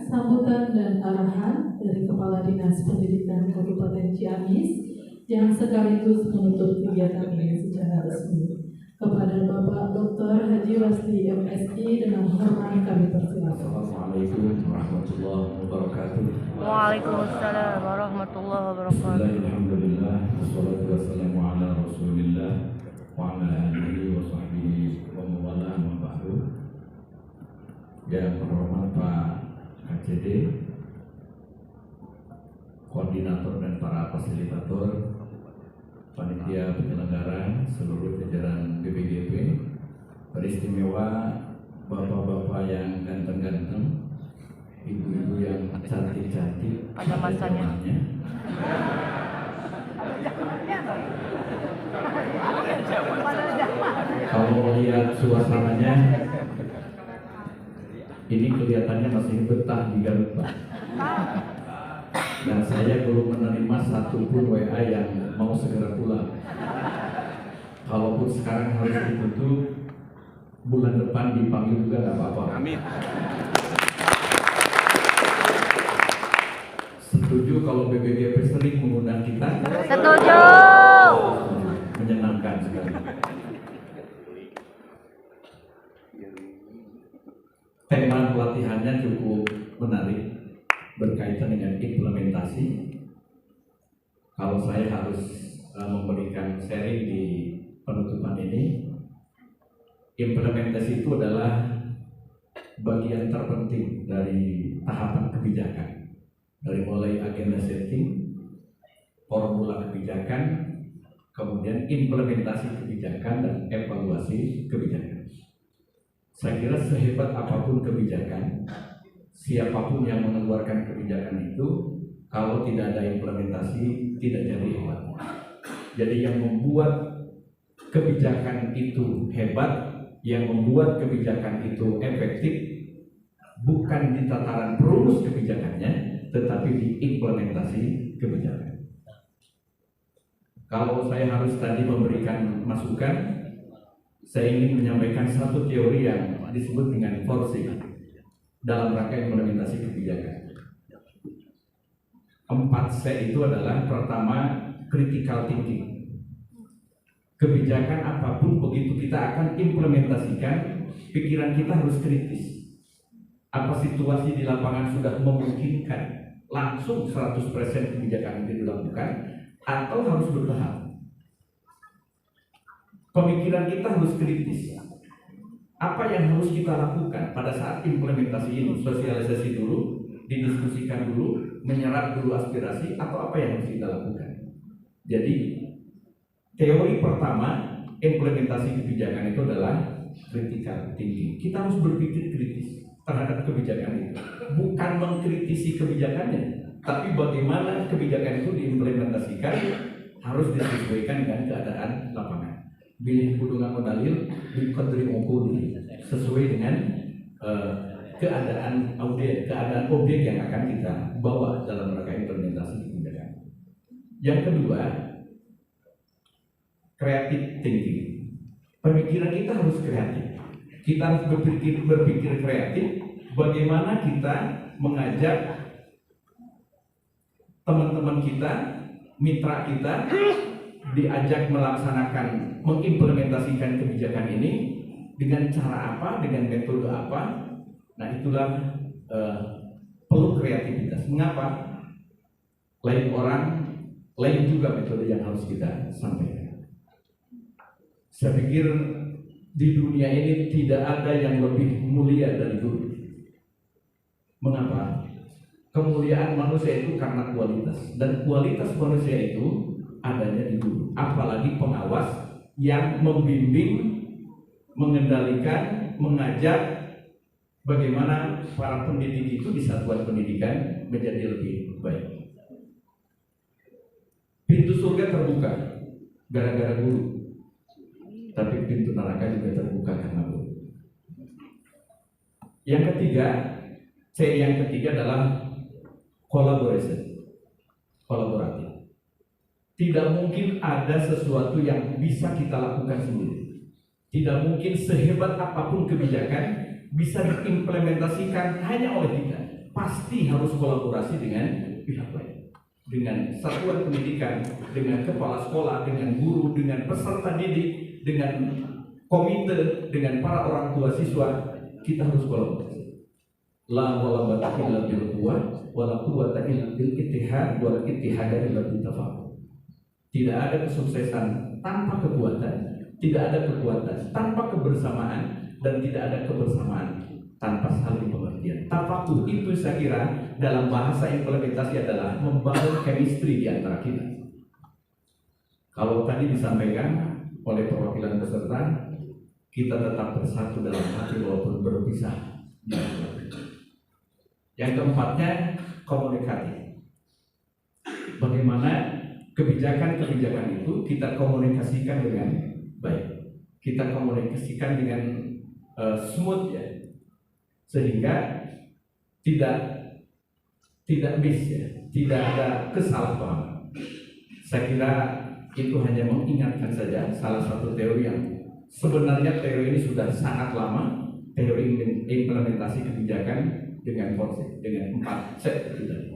sambutan dan arahan dari Kepala Dinas Pendidikan Kabupaten Ciamis yang sekaligus menutup kegiatan ini secara resmi. Kepada Bapak Dr. Haji Wasdi MSI dengan hormat kami persilakan. Assalamualaikum warahmatullahi wabarakatuh. Waalaikumsalam warahmatullahi wabarakatuh. Alhamdulillah, wassalatu wassalamu ala Rasulillah wa ala alihi wa sahbihi wa mawala wa ba'du. Yang terhormat Pak KCD, koordinator dan para fasilitator, panitia penyelenggara, seluruh jajaran BPGP, beristimewa bapak-bapak yang ganteng-ganteng, ibu-ibu yang cantik-cantik, ada masanya. Kalau lihat suasananya, ini kelihatannya masih betah di Garut, Pak. Dan saya belum menerima satupun WA yang mau segera pulang. Kalaupun sekarang harus ditutup, bulan depan dipanggil juga nggak apa-apa. Amin. Setuju kalau BPGP sering mengundang kita? Setuju. Menyenangkan sekali. Tema pelatihannya cukup menarik, berkaitan dengan implementasi. Kalau saya harus memberikan sharing di penutupan ini, implementasi itu adalah bagian terpenting dari tahapan kebijakan. Dari mulai agenda setting, formula kebijakan, kemudian implementasi kebijakan dan evaluasi kebijakan. Saya kira sehebat apapun kebijakan, siapapun yang mengeluarkan kebijakan itu, kalau tidak ada implementasi, tidak jadi hebat. Jadi yang membuat kebijakan itu hebat, yang membuat kebijakan itu efektif, bukan di tataran perumus kebijakannya, tetapi di implementasi kebijakan. Kalau saya harus tadi memberikan masukan, saya ingin menyampaikan satu teori yang disebut dengan 4C dalam rangka implementasi kebijakan. 4C itu adalah pertama, critical thinking. Kebijakan apapun begitu kita akan implementasikan, pikiran kita harus kritis. Apa situasi di lapangan sudah memungkinkan langsung 100% kebijakan itu dilakukan atau harus bertahap? Pemikiran kita harus kritis. Apa yang harus kita lakukan pada saat implementasi ini? Sosialisasi dulu, didiskusikan dulu, menyerap dulu aspirasi, atau apa yang harus kita lakukan? Jadi, teori pertama, implementasi kebijakan itu adalah critical thinking. Kita harus berpikir kritis terhadap kebijakan itu. Bukan mengkritisi kebijakannya, tapi bagaimana kebijakan itu diimplementasikan harus disesuaikan dengan keadaan lapangan. Bilih kudungan modalil biqadri uqudi, sesuai dengan keadaan objek yang akan kita bawa dalam rangka implementasi kebijakan. Yang kedua, creative thinking. Pemikiran kita harus kreatif. Kita harus berpikir kreatif. Bagaimana kita mengajak teman-teman kita, mitra kita, diajak melaksanakan, mengimplementasikan kebijakan ini dengan cara apa, dengan metode apa. Nah, itulah perlu kreativitas. Mengapa? Lain orang, lain juga metode yang harus kita sampaikan. Saya pikir di dunia ini tidak ada yang lebih mulia dari guru. Mengapa? Kemuliaan manusia itu karena kualitas, dan kualitas manusia itu adanya di guru, apalagi pengawas yang membimbing, mengendalikan, mengajak bagaimana para pendidik itu di satuan pendidikan menjadi lebih baik. Pintu surga terbuka gara-gara guru, tapi pintu neraka juga terbuka karena guru. Yang ketiga, C yang ketiga adalah collaboration, kolaboratif. Tidak mungkin ada sesuatu yang bisa kita lakukan sendiri. Tidak mungkin sehebat apapun kebijakan bisa diimplementasikan hanya oleh kita. pasti harus kolaborasi dengan pihak lain, dengan satuan pendidikan, dengan kepala sekolah, dengan guru, dengan peserta didik, dengan komite, dengan para orang tua siswa. Kita harus kolaborasi. La wala bata illa bil quwwah wala quwwata illa bil ittihad wal ittihad illa bil tafaqquh. Tidak ada kesuksesan tanpa kekuatan, tidak ada kekuatan tanpa kebersamaan, dan tidak ada kebersamaan tanpa saling pengertian. Tafaqquh itu saya kira dalam bahasa implementasi adalah membangun chemistry di antara kita. Kalau tadi disampaikan oleh perwakilan peserta, kita tetap bersatu dalam hati walaupun berpisah. Yang keempatnya, komunikasi. Bagaimana kebijakan-kebijakan itu kita komunikasikan dengan baik, kita komunikasikan dengan smooth ya, sehingga tidak miss ya, tidak ada kesalahpahaman. Saya kira itu hanya mengingatkan saja salah satu teori yang sebenarnya teori ini sudah sangat lama, teori implementasi kebijakan dengan konsep, dengan 4 set itu tadi.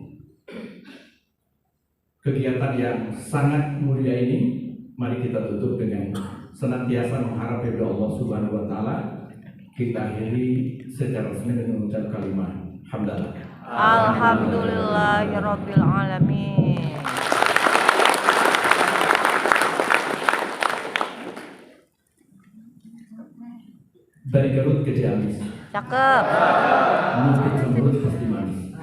Kegiatan yang sangat mulia ini, mari kita tutup dengan senantiasa mengharap dari Allah Subhanahu wa Ta'ala. Kita akhiri secara resmi dengan mengucap kalimat hamdalah. Alhamdulillahirabbil alamin. Dari Garut ke Ciamis, Cakep. mulut semurut pasti manis.